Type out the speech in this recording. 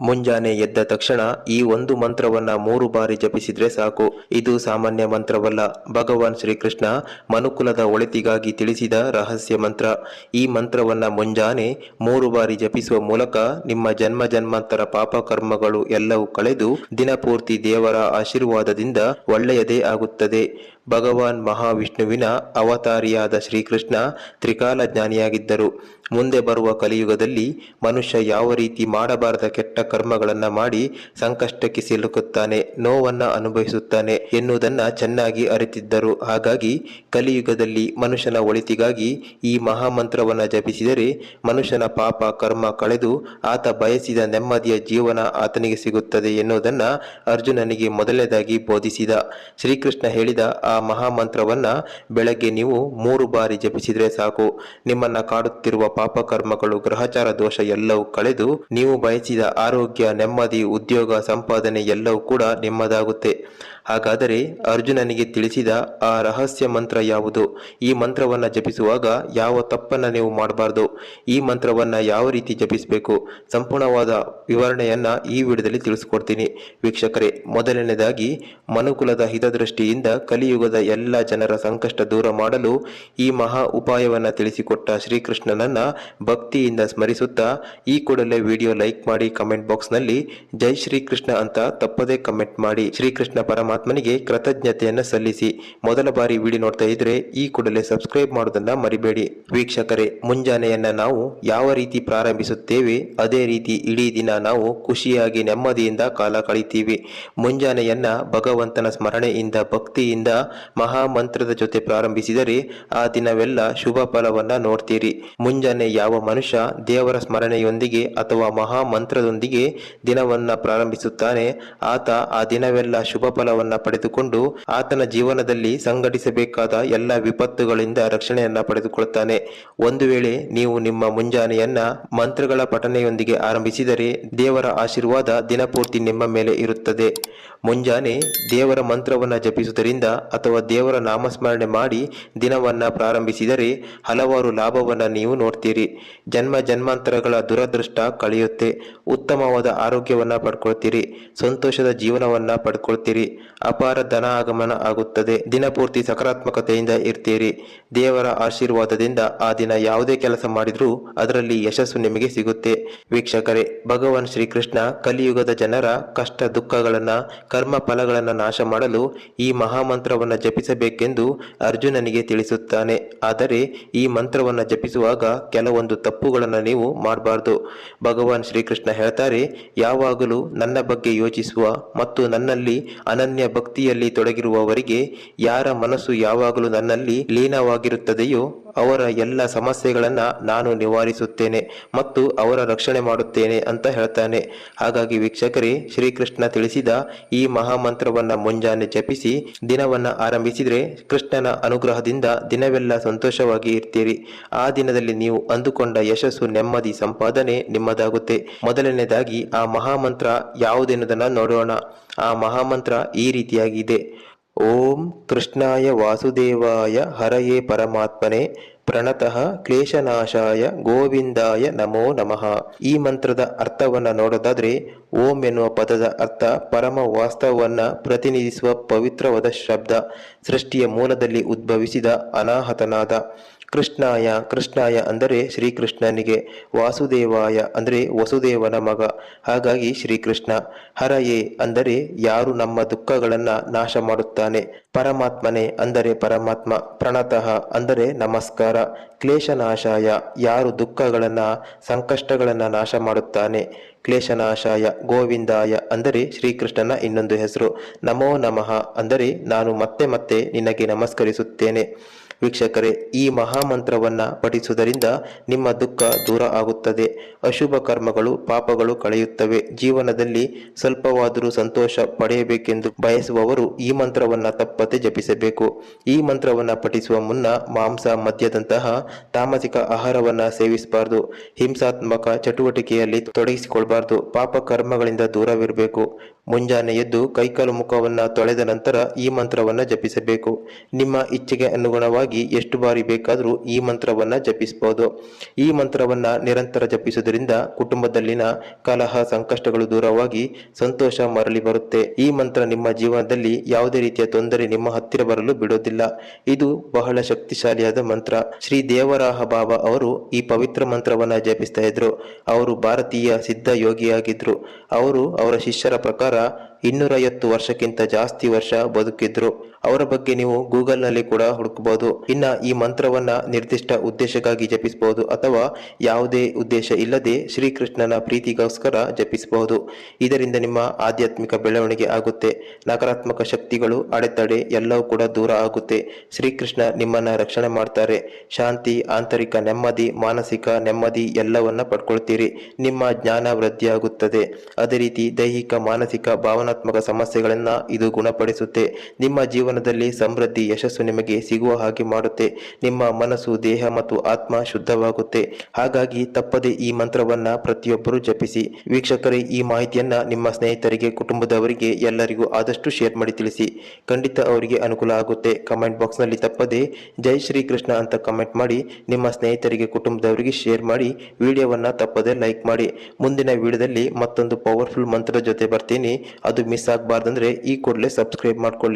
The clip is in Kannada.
ಮುಂಜಾನೆ ಎದ್ದ ತಕ್ಷಣ ಈ ಒಂದು ಮಂತ್ರವನ್ನ 3 ಬಾರಿ ಜಪಿಸಿದ್ರೆ ಸಾಕು. ಇದು ಸಾಮಾನ್ಯ ಮಂತ್ರವಲ್ಲ. ಭಗವಾನ್ ಶ್ರೀಕೃಷ್ಣ ಮನುಕುಲದ ಒಳಿತಿಗಾಗಿ ತಿಳಿಸಿದ ರಹಸ್ಯ ಮಂತ್ರ. ಈ ಮಂತ್ರವನ್ನ ಮುಂಜಾನೆ 3 ಬಾರಿ ಜಪಿಸುವ ಮೂಲಕ ನಿಮ್ಮ ಜನ್ಮ ಜನ್ಮಾಂತರ ಪಾಪ ಕರ್ಮಗಳು ಎಲ್ಲವೂ ಕಳೆದು ದಿನಪೂರ್ತಿ ದೇವರ ಆಶೀರ್ವಾದದಿಂದ ಒಳ್ಳೆಯದೇ ಆಗುತ್ತದೆ. ಭಗವಾನ್ ಮಹಾವಿಷ್ಣುವಿನ ಅವತಾರಿಯಾದ ಶ್ರೀಕೃಷ್ಣ ತ್ರಿಕಾಲ ಜ್ಞಾನಿಯಾಗಿದ್ದರು. ಮುಂದೆ ಬರುವ ಕಲಿಯುಗದಲ್ಲಿ ಮನುಷ್ಯ ಯಾವ ರೀತಿ ಮಾಡಬಾರದ ಕೆಟ್ಟ ಕರ್ಮಗಳನ್ನ ಮಾಡಿ ಸಂಕಷ್ಟಕ್ಕೆ ಸಿಲುಕುತ್ತಾನೆ, ನೋವನ್ನ ಅನುಭವಿಸುತ್ತಾನೆ ಎನ್ನುವುದನ್ನ ಚೆನ್ನಾಗಿ ಅರಿತಿದ್ದರು. ಹಾಗಾಗಿ ಕಲಿಯುಗದಲ್ಲಿ ಮನುಷ್ಯನ ಒಳಿತಿಗಾಗಿ ಈ ಮಹಾಮಂತ್ರವನ್ನ ಜಪಿಸಿದರೆ ಮನುಷ್ಯನ ಪಾಪ ಕರ್ಮ ಕಳೆದು ಆತ ಬಯಸಿದ ನೆಮ್ಮದಿಯ ಜೀವನ ಆತನಿಗೆ ಸಿಗುತ್ತದೆ ಎನ್ನುವುದನ್ನ ಅರ್ಜುನನಿಗೆ ಮೊದಲನೇದಾಗಿ ಬೋಧಿಸಿದ. ಶ್ರೀಕೃಷ್ಣ ಹೇಳಿದ ಆ ಮಹಾಮಂತ್ರವನ್ನ ಬೆಳಗ್ಗೆ ನೀವು 3 ಬಾರಿ ಜಪಿಸಿದ್ರೆ ಸಾಕು. ನಿಮ್ಮನ್ನ ಕಾಡುತ್ತಿರುವ ಪಾಪ ಕರ್ಮಗಳು, ಗ್ರಹಚಾರ ದೋಷ ಎಲ್ಲವೂ ಕಳೆದು ನೀವು ಬಯಸಿದ ಆರೋಗ್ಯ, ನೆಮ್ಮದಿ, ಉದ್ಯೋಗ, ಸಂಪಾದನೆ ಎಲ್ಲವೂ ಕೂಡ ನಿಮ್ಮದಾಗುತ್ತೆ. ಹಾಗಾದರೆ ಅರ್ಜುನನಿಗೆ ತಿಳಿಸಿದ ಆ ರಹಸ್ಯ ಮಂತ್ರ ಯಾವುದು? ಈ ಮಂತ್ರವನ್ನ ಜಪಿಸುವಾಗ ಯಾವ ತಪ್ಪನ್ನ ನೀವು ಮಾಡಬಾರ್ದು, ಈ ಮಂತ್ರವನ್ನ ಯಾವ ರೀತಿ ಜಪಿಸಬೇಕು, ಸಂಪೂರ್ಣವಾದ ವಿವರಣೆಯನ್ನ ಈ ವಿಡಿಯೋದಲ್ಲಿ ತಿಳಿಸ್ಕೊಡ್ತೀನಿ ವೀಕ್ಷಕರೇ. ಮೊದಲನೇದಾಗಿ ಮನುಕುಲದ ಹಿತದೃಷ್ಟಿಯಿಂದ ಕಲಿಯುಗದ ಎಲ್ಲ ಜನರ ಸಂಕಷ್ಟ ದೂರ ಮಾಡಲು ಈ ಮಹಾ ಉಪಾಯವನ್ನ ತಿಳಿಸಿಕೊಟ್ಟ ಶ್ರೀಕೃಷ್ಣನನ್ನ ಭಕ್ತಿಯಿಂದ ಸ್ಮರಿಸುತ್ತಾ ಈ ಕೂಡಲೇ ವಿಡಿಯೋ ಲೈಕ್ ಮಾಡಿ, ಕಮೆಂಟ್ ಬಾಕ್ಸ್ ನಲ್ಲಿ ಜೈ ಶ್ರೀಕೃಷ್ಣ ಅಂತ ತಪ್ಪದೇ ಕಮೆಂಟ್ ಮಾಡಿ ಶ್ರೀಕೃಷ್ಣ ಪರಮಾತ್ಮನಿಗೆ ಕೃತಜ್ಞತೆಯನ್ನ ಸಲ್ಲಿಸಿ. ಮೊದಲ ಬಾರಿ ವಿಡಿಯೋ ನೋಡ್ತಾ ಇದ್ರೆ ಈ ಕೂಡಲೇ ಸಬ್ಸ್ಕ್ರೈಬ್ ಮಾಡೋದನ್ನ ಮರಿಬೇಡಿ ವೀಕ್ಷಕರೇ. ಮುಂಜಾನೆಯನ್ನ ನಾವು ಯಾವ ರೀತಿ ಪ್ರಾರಂಭಿಸುತ್ತೇವೆ ಅದೇ ರೀತಿ ಇಡೀ ದಿನ ನಾವು ಖುಷಿಯಾಗಿ ನೆಮ್ಮದಿಯಿಂದ ಕಾಲ ಕಳೀತೀವಿ. ಮುಂಜಾನೆಯನ್ನ ಭಗವಂತನ ಸ್ಮರಣೆಯಿಂದ, ಭಕ್ತಿಯಿಂದ, ಮಹಾಮಂತ್ರದ ಜೊತೆ ಪ್ರಾರಂಭಿಸಿದರೆ ಆ ದಿನವೆಲ್ಲ ಶುಭ ಫಲವನ್ನ ನೋಡ್ತೀರಿ. ಮುಂಜಾನೆ ಯಾವ ಮನುಷ್ಯ ದೇವರ ಸ್ಮರಣೆಯೊಂದಿಗೆ ಅಥವಾ ಮಹಾಮಂತ್ರದೊಂದಿಗೆ ದಿನವನ್ನ ಪ್ರಾರಂಭಿಸುತ್ತಾನೆ ಆತ ಆ ದಿನವೆಲ್ಲ ಶುಭ ಫಲವನ್ನ ಪಡೆದುಕೊಂಡು ಆತನ ಜೀವನದಲ್ಲಿ ಸಂಘಟಿಸಬೇಕಾದ ಎಲ್ಲ ವಿಪತ್ತುಗಳಿಂದ ರಕ್ಷಣೆಯನ್ನ ಪಡೆದುಕೊಳ್ಳುತ್ತಾನೆ. ಒಂದು ವೇಳೆ ನೀವು ನಿಮ್ಮ ಮುಂಜಾನೆಯನ್ನ ಮಂತ್ರಗಳ ಪಠನೆಯೊಂದಿಗೆ ಆರಂಭಿಸಿದರೆ ದೇವರ ಆಶೀರ್ವಾದ ದಿನಪೂರ್ತಿ ನಿಮ್ಮ ಮೇಲೆ ಇರುತ್ತದೆ. ಮುಂಜಾನೆ ದೇವರ ಮಂತ್ರವನ್ನ ಜಪಿಸುವುದರಿಂದ ಅಥವಾ ದೇವರ ನಾಮಸ್ಮರಣೆ ಮಾಡಿ ದಿನವನ್ನ ಪ್ರಾರಂಭಿಸಿದರೆ ಹಲವಾರು ಲಾಭವನ್ನ ನೀವು ನೋಡ್ತೀರಿ. ಜನ್ಮ ಜನ್ಮಾಂತರಗಳ ದುರದೃಷ್ಟ ಕಳೆಯುತ್ತೆ, ಉತ್ತಮವಾದ ಆರೋಗ್ಯವನ್ನ ಪಡ್ಕೊಳ್ತೀರಿ, ಸಂತೋಷದ ಜೀವನವನ್ನ ಪಡ್ಕೊಳ್ತೀರಿ, ಅಪಾರ ಧನ ಆಗಮನ ಆಗುತ್ತದೆ, ದಿನಪೂರ್ತಿ ಸಕಾರಾತ್ಮಕತೆಯಿಂದ ಇರ್ತೀರಿ. ದೇವರ ಆಶೀರ್ವಾದದಿಂದ ಆ ದಿನ ಯಾವುದೇ ಕೆಲಸ ಮಾಡಿದ್ರೂ ಅದರಲ್ಲಿ ಯಶಸ್ಸು ನಿಮಗೆ ಸಿಗುತ್ತೆ ವೀಕ್ಷಕರೇ. ಭಗವಾನ್ ಶ್ರೀಕೃಷ್ಣ ಕಲಿಯುಗದ ಜನರ ಕಷ್ಟ ದುಃಖಗಳನ್ನ, ಕರ್ಮ ಫಲಗಳನ್ನ ನಾಶ ಮಾಡಲು ಈ ಮಹಾಮಂತ್ರವನ್ನ ಜಪಿಸಬೇಕೆಂದು ಅರ್ಜುನನಿಗೆ ತಿಳಿಸುತ್ತಾನೆ. ಆದರೆ ಈ ಮಂತ್ರವನ್ನ ಜಪಿಸುವಾಗ ಕೆಲವೊಂದು ತಪ್ಪುಗಳನ್ನ ನೀವು ಮಾಡಬಾರ್ದು. ಭಗವಾನ್ ಶ್ರೀಕೃಷ್ಣ ಹೇಳ್ತಾರೆ, ಯಾವಾಗಲೂ ನನ್ನ ಬಗ್ಗೆ ಯೋಚಿಸುವ ಮತ್ತು ನನ್ನಲ್ಲಿ ಅನನ್ಯ ಭಕ್ತಿಯಲ್ಲಿ ತೊಡಗಿರುವವರಿಗೆ ಯಾರ ಮನಸ್ಸು ಯಾವಾಗಲೂ ನನ್ನಲ್ಲಿ ಲೀನವಾಗಿರುತ್ತದೆಯೋ ಅವರ ಎಲ್ಲ ಸಮಸ್ಯೆಗಳನ್ನ ನಾನು ನಿವಾರಿಸುತ್ತೇನೆ ಮತ್ತು ಅವರ ರಕ್ಷಣೆ ಮಾಡುತ್ತೇನೆ ಅಂತ ಹೇಳ್ತಾನೆ. ಹಾಗಾಗಿ ವೀಕ್ಷಕರೇ, ಶ್ರೀಕೃಷ್ಣ ತಿಳಿಸಿದ ಈ ಮಹಾಮಂತ್ರವನ್ನ ಮುಂಜಾನೆ ಜಪಿಸಿ ದಿನವನ್ನ ಆರಂಭಿಸಿದ್ರೆ ಕೃಷ್ಣನ ಅನುಗ್ರಹದಿಂದ ದಿನವೆಲ್ಲ ಸಂತೋಷವಾಗಿ ಇರ್ತೀರಿ. ಆ ದಿನದಲ್ಲಿ ನೀವು ಅಂದುಕೊಂಡ ಯಶಸ್ಸು, ನೆಮ್ಮದಿ, ಸಂಪಾದನೆ ನಿಮ್ಮದಾಗುತ್ತೆ. ಮೊದಲನೇದಾಗಿ ಆ ಮಹಾಮಂತ್ರ ಯಾವುದೆನ್ನುವುದನ್ನು ನೋಡೋಣ. ಆ ಮಹಾಮಂತ್ರ ಈ ರೀತಿಯಾಗಿದೆ: ಓಂ ಕೃಷ್ಣಾಯ ವಾಸುದೇವಾಯ ಹರಯೇ ಪರಮಾತ್ಮನೆ ಪ್ರಣತಃ ಕ್ಲೇಶನಾಶಾಯ ಗೋವಿಂದಾಯ ನಮೋ ನಮಃ. ಈ ಮಂತ್ರದ ಅರ್ಥವನ್ನ ನೋಡೋದಾದ್ರೆ, ಓಂ ಎನ್ನುವ ಪದದ ಅರ್ಥ ಪರಮ ವಾಸ್ತವವನ್ನ ಪ್ರತಿನಿಧಿಸುವ ಪವಿತ್ರವಾದ ಶಬ್ದ, ಸೃಷ್ಟಿಯ ಮೂಲದಲ್ಲಿ ಉದ್ಭವಿಸಿದ ಅನಾಹತನಾದ. ಕೃಷ್ಣಾಯ, ಕೃಷ್ಣಾಯ ಅಂದರೆ ಶ್ರೀಕೃಷ್ಣನಿಗೆ, ವಾಸುದೇವಾಯ ಅಂದರೆ ವಸುದೇವನ ಮಗ, ಹಾಗಾಗಿ ಶ್ರೀಕೃಷ್ಣ. ಹರಯೇ ಅಂದರೆ ಯಾರು ನಮ್ಮ ದುಃಖಗಳನ್ನ ನಾಶ ಮಾಡುತ್ತಾನೆ, ಪರಮಾತ್ಮನೆ ಅಂದರೆ ಪರಮಾತ್ಮ, ಪ್ರಣತಃ ಅಂದರೆ ನಮಸ್ಕಾರ, ಕ್ಲೇಶನಾಶಾಯ ಯಾರು ದುಃಖಗಳನ್ನ, ಸಂಕಷ್ಟಗಳನ್ನ ನಾಶ ಮಾಡುತ್ತಾನೆ, ಕ್ಲೇಶನಾಶಾಯ ಗೋವಿಂದಾಯ ಅಂದರೆ ಶ್ರೀಕೃಷ್ಣನ ಇನ್ನೊಂದು ಹೆಸರು, ನಮೋ ನಮಃ ಅಂದರೆ ನಾನು ಮತ್ತೆ ಮತ್ತೆ ನಿನಗೆ ನಮಸ್ಕರಿಸುತ್ತೇನೆ. ವೀಕ್ಷಕರೇ, ಈ ಮಹಾಮಂತ್ರವನ್ನ ಪಠಿಸುವುದರಿಂದ ನಿಮ್ಮ ದುಃಖ ದೂರ ಆಗುತ್ತದೆ, ಅಶುಭ ಕರ್ಮಗಳು, ಪಾಪಗಳು ಕಳೆಯುತ್ತವೆ. ಜೀವನದಲ್ಲಿ ಸ್ವಲ್ಪವಾದರೂ ಸಂತೋಷ ಪಡೆಯಬೇಕೆಂದು ಬಯಸುವವರು ಈ ಮಂತ್ರವನ್ನ ತಪ್ಪದೆ ಜಪಿಸಬೇಕು. ಈ ಮಂತ್ರವನ್ನ ಪಠಿಸುವ ಮುನ್ನ ಮಾಂಸ, ಮದ್ಯದಂತಹ ತಾಮಸಿಕ ಆಹಾರವನ್ನ ಸೇವಿಸಬಾರದು, ಹಿಂಸಾತ್ಮಕ ಚಟುವಟಿಕೆಯಲ್ಲಿ ತೊಡಗಿಸಿಕೊಳ್ಬಾರ್ದು, ಪಾಪ ಕರ್ಮಗಳಿಂದ ದೂರವಿರಬೇಕು. ಮುಂಜಾನೆ ಎದ್ದು ಕೈಕಾಲು ಮುಖವನ್ನ ತೊಳೆದ ನಂತರ ಈ ಮಂತ್ರವನ್ನ ಜಪಿಸಬೇಕು. ನಿಮ್ಮ ಇಚ್ಛೆಗೆ ಅನುಗುಣವಾಗಿ ಎಷ್ಟು ಬಾರಿ ಬೇಕಾದರೂ ಈ ಮಂತ್ರವನ್ನ ಜಪಿಸಬಹುದು. ಈ ಮಂತ್ರವನ್ನ ನಿರಂತರ ಜಪಿಸುವುದರಿಂದ ಕುಟುಂಬದಲ್ಲಿನ ಕಲಹ ಸಂಕಷ್ಟಗಳು ದೂರವಾಗಿ ಸಂತೋಷ ಮರಳಿ ಬರುತ್ತೆ. ಈ ಮಂತ್ರ ನಿಮ್ಮ ಜೀವನದಲ್ಲಿ ಯಾವುದೇ ರೀತಿಯ ತೊಂದರೆ ನಿಮ್ಮ ಹತ್ತಿರ ಬರಲು ಬಿಡೋದಿಲ್ಲ. ಇದು ಬಹಳ ಶಕ್ತಿಶಾಲಿಯಾದ ಮಂತ್ರ. ಶ್ರೀ ದೇವರಾಹ ಬಾಬಾ ಅವರು ಈ ಪವಿತ್ರ ಮಂತ್ರವನ್ನ ಜಪಿಸ್ತಾ ಇದ್ರು. ಅವರು ಭಾರತೀಯ ಸಿದ್ಧ ಯೋಗಿಯಾಗಿದ್ರು. ಅವರು ಅವರ ಶಿಷ್ಯರ ಪ್ರಕಾರ 250 ವರ್ಷಕ್ಕಿಂತ ಜಾಸ್ತಿ ವರ್ಷ ಬದುಕಿದ್ರು. ಅವರ ಬಗ್ಗೆ ನೀವು ಗೂಗಲ್ ನಲ್ಲಿ ಕೂಡ ಹುಡುಕಬಹುದು. ಇನ್ನ ಈ ಮಂತ್ರವನ್ನ ನಿರ್ದಿಷ್ಟ ಉದ್ದೇಶಕ್ಕಾಗಿ ಜಪಿಸಬಹುದು ಅಥವಾ ಯಾವುದೇ ಉದ್ದೇಶ ಇಲ್ಲದೆ ಶ್ರೀಕೃಷ್ಣನ ಪ್ರೀತಿಗೋಸ್ಕರ ಜಪಿಸಬಹುದು. ಇದರಿಂದ ನಿಮ್ಮ ಆಧ್ಯಾತ್ಮಿಕ ಬೆಳವಣಿಗೆ ಆಗುತ್ತೆ. ನಕಾರಾತ್ಮಕ ಶಕ್ತಿಗಳು, ಅಡೆತಡೆ ಎಲ್ಲವೂ ಕೂಡ ದೂರ ಆಗುತ್ತೆ. ಶ್ರೀಕೃಷ್ಣ ನಿಮ್ಮನ್ನ ರಕ್ಷಣೆ ಮಾಡ್ತಾರೆ. ಶಾಂತಿ, ಆಂತರಿಕ ನೆಮ್ಮದಿ, ಮಾನಸಿಕ ನೆಮ್ಮದಿ ಎಲ್ಲವನ್ನ ಪಡ್ಕೊಳ್ತೀರಿ. ನಿಮ್ಮ ಜ್ಞಾನ ವೃದ್ಧಿಯಾಗುತ್ತದೆ. ಅದೇ ರೀತಿ ದೈಹಿಕ, ಮಾನಸಿಕ, ಭಾವನಾತ್ಮಕ ಸಮಸ್ಯೆಗಳನ್ನ ಇದು ಗುಣಪಡಿಸುತ್ತೆ. ನಿಮ್ಮ ಜೀವನದಲ್ಲಿ ಸಮೃದ್ಧಿ, ಯಶಸ್ಸು ನಿಮಗೆ ಸಿಗುವ ಹಾಗೆ ಮಾಡುತ್ತೆ. ನಿಮ್ಮ ಮನಸ್ಸು, ದೇಹ ಮತ್ತು ಆತ್ಮ ಶುದ್ಧವಾಗುತ್ತೆ. ಹಾಗಾಗಿ ತಪ್ಪದೆ ಈ ಮಂತ್ರವನ್ನ ಪ್ರತಿಯೊಬ್ಬರು ಜಪಿಸಿ. ವೀಕ್ಷಕರೇ, ಈ ಮಾಹಿತಿಯನ್ನ ನಿಮ್ಮ ಸ್ನೇಹಿತರಿಗೆ, ಕುಟುಂಬದವರಿಗೆ ಎಲ್ಲರಿಗೂ ಆದಷ್ಟು ಶೇರ್ ಮಾಡಿ ತಿಳಿಸಿ. ಖಂಡಿತ ಅವರಿಗೆ ಅನುಕೂಲ ಆಗುತ್ತೆ. ಕಮೆಂಟ್ ಬಾಕ್ಸ್ ನಲ್ಲಿ ತಪ್ಪದೆ ಜೈ ಶ್ರೀ ಕೃಷ್ಣ ಅಂತ ಕಮೆಂಟ್ ಮಾಡಿ ನಿಮ್ಮ ಸ್ನೇಹಿತರಿಗೆ, ಕುಟುಂಬದವರಿಗೆ ಶೇರ್ ಮಾಡಿ. ವಿಡಿಯೋವನ್ನ ತಪ್ಪದೆ ಲೈಕ್ ಮಾಡಿ. ಮುಂದಿನ ವಿಡಿಯೋದಲ್ಲಿ ಮತ್ತೊಂದು ಪವರ್ಫುಲ್ ಮಂತ್ರದ ಜೊತೆ ಬರ್ತೀನಿ. ಅದು ಮಿಸ್ ಆಗಬಾರ್ದಂದ್ರೆ ಈ ಕೂಡಲೇ ಸಬ್ಸ್ಕ್ರೈಬ್ ಮಾಡ್ಕೊಳ್ಳಿ.